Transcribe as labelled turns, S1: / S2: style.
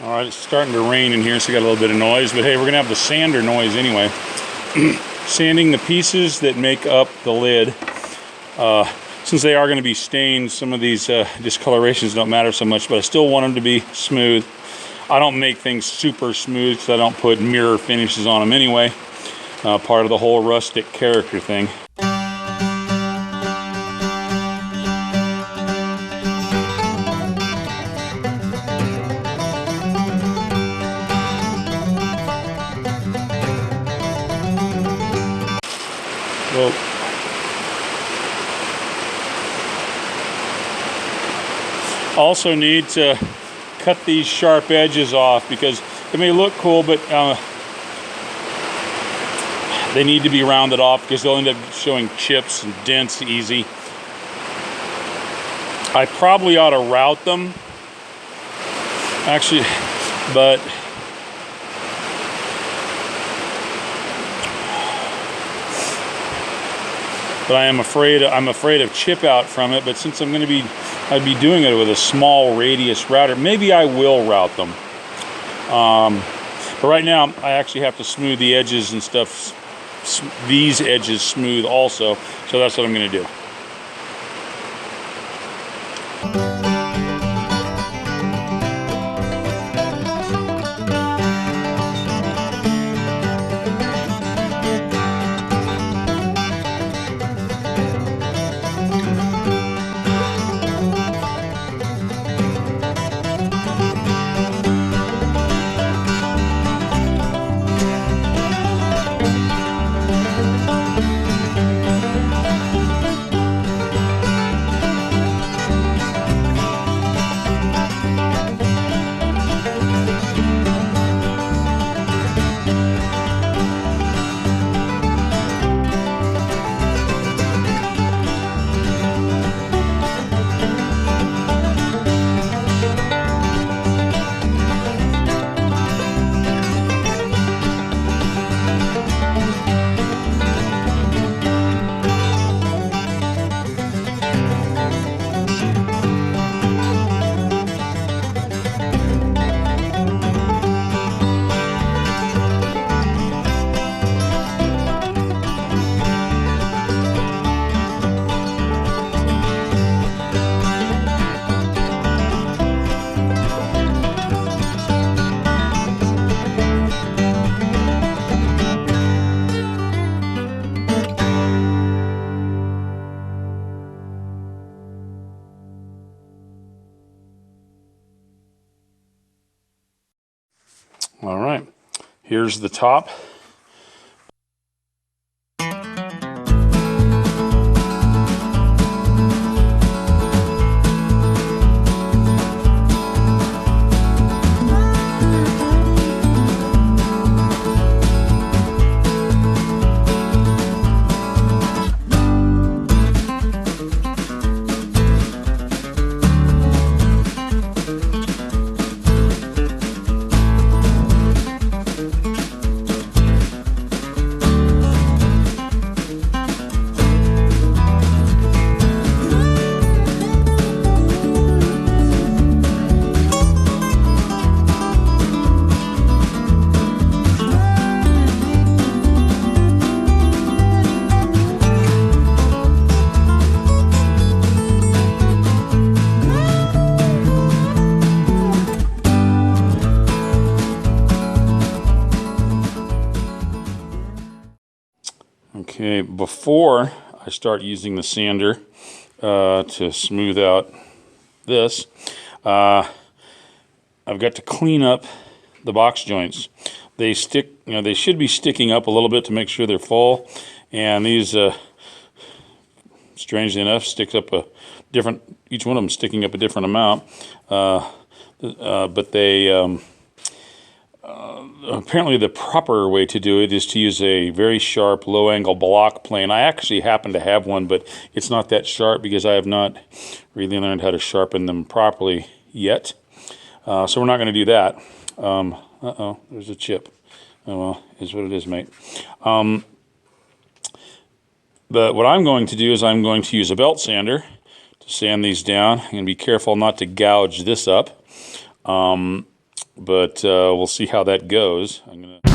S1: All right, it's starting to rain in here, so I got a little bit of noise, but hey, we're gonna have the sander noise anyway. Sanding the pieces that make up the lid. Since they are going to be stained, some of these discolorations don't matter so much, but I still want them to be smooth. I don't make things super smooth because I don't put mirror finishes on them anyway. Part of the whole rustic character thing. Well, also need to cut these sharp edges off because it may look cool, but they need to be rounded off because they'll end up showing chips and dents easy. I probably ought to route them, actually, but I'm afraid of chip out from it. But since I'd be doing it with a small radius router, maybe I will route them. But right now, I actually have to smooth the edges and stuff. These edges smooth also, so that's what I'm going to do. All right, here's the top. Okay, before I start using the sander to smooth out this, I've got to clean up the box joints. They stick, they should be sticking up a little bit to make sure they're full, and these, strangely enough, sticks up a different. Each one of them sticking up a different amount, but they. Apparently the proper way to do it is to use a very sharp low-angle block plane. I actually happen to have one, but it's not that sharp because I have not really learned how to sharpen them properly yet. So we're not going to do that. Uh-oh, there's a chip. Oh well, is what it is, mate. But what I'm going to do is I'm going to use a belt sander to sand these down. I'm going to be careful not to gouge this up. but we'll see how that goes. I'm gonna